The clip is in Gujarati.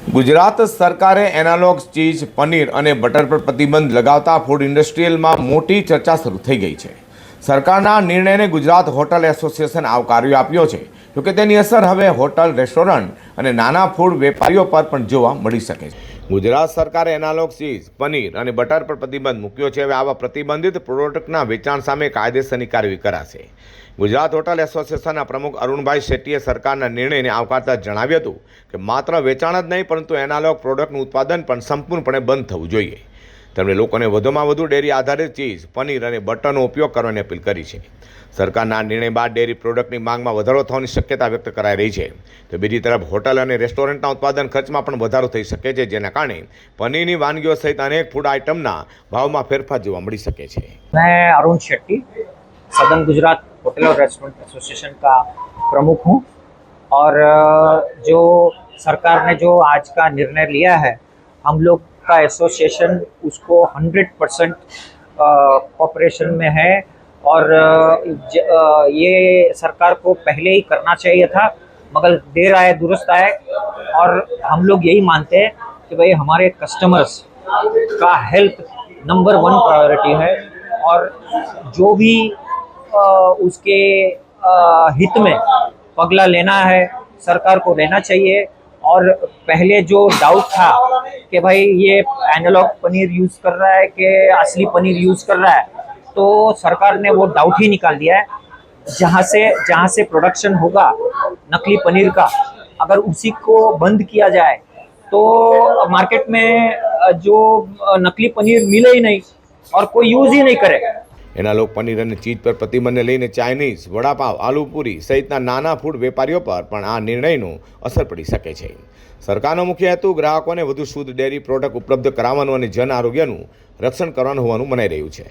ગુજરાત સરકારે એનાલોગ ચીઝ, પનીર અને બટર પર પ્રતિબંધ લગાવતા ફૂડ ઇન્ડસ્ટ્રીયલમાં મોટી ચર્ચા શરૂ થઈ ગઈ છે. સરકારના નિર્ણયને ગુજરાત હોટલ એસોસિએશન આવકાર્યો આપ્યો છે. જોકે તેની અસર હવે હોટલ, રેસ્ટોરન્ટ અને નાના ફૂડ વેપારીઓ પર પણ જોવા મળી શકે છે. ગુજરાત સરકારે એનાલોગ ચીઝ, પનીર અને બટર પર પ્રતિબંધ મૂક્યો છે. હવે આવા પ્રતિબંધિત પ્રોડક્ટના વેચાણ સામે કાયદેસરની કાર્યવાહી કરાશે. ગુજરાત હોટલ એસોસિએશનના પ્રમુખ અરુણભાઈ શેટ્ટીએ સરકારના નિર્ણયને આવકારતા જણાવ્યું હતું કે માત્ર વેચાણ જ નહીં પરંતુ એનાલોગ પ્રોડક્ટનું ઉત્પાદન પણ સંપૂર્ણપણે બંધ થવું જોઈએ. તેમણે લોકોને વધુમાં વધુ ડેરી આધારિત ચીઝ, પનીર અને બટરનો ઉપયોગ કરવાની અપીલ કરી છે. સરકારના નિર્ણય બાદ ડેરી પ્રોડક્ટની માંગમાં વધારો થવાની શક્યતા વ્યક્ત કરાઈ રહી છે. તો બીજી તરફ હોટલ અને રેસ્ટોરન્ટના ઉત્પાદન ખર્ચમાં પણ વધારો થઈ શકે છે, જેના કારણે પનીરની વાનગીઓ સહિત અનેક ફૂડ આઇટમના ભાવમાં ફેરફાર જોવા મળી શકે છે. मैं अरुण शेट्टी सदर्न गुजरात होटल और रेस्टोरेंट एसोसिएशन का प्रमुख हूँ और जो सरकार ने जो आज का निर्णय लिया है, हम लोग का एसोसिएशन उसको 100% कॉपरेशन में है और ये सरकार को पहले ही करना चाहिए था, मगर देर आए दुरुस्त आए और हम लोग यही मानते हैं कि भाई हमारे कस्टमर्स का हेल्थ नंबर 1 प्रायोरिटी है और जो भी उसके हित में पगला लेना है सरकार को लेना चाहिए. और पहले जो डाउट था कि भाई ये एनालॉग पनीर यूज़ कर रहा है कि असली पनीर यूज़ कर रहा है, तो सरकार ने वो डाउट ही निकाल दिया है. जहाँ से प्रोडक्शन होगा नकली पनीर का, अगर उसी को बंद किया जाए तो मार्केट में जो नकली पनीर मिले ही नहीं और कोई यूज़ ही नहीं करे. એનાલોગ પનીર અને ચીઝ પર પ્રતિબંધને લઈને ચાઇનીઝ, વડાપાવ, આલુપુરી સહિતના નાના ફૂડ વેપારીઓ પર પણ આ નિર્ણયનો અસર પડી શકે છે. સરકારનો મુખ્ય હેતુ ગ્રાહકોને વધુ શુદ્ધ ડેરી પ્રોડક્ટ ઉપલબ્ધ કરાવવાનું અને જન આરોગ્યનું રક્ષણ કરવાનું હોવાનું મનાઈ રહ્યું છે.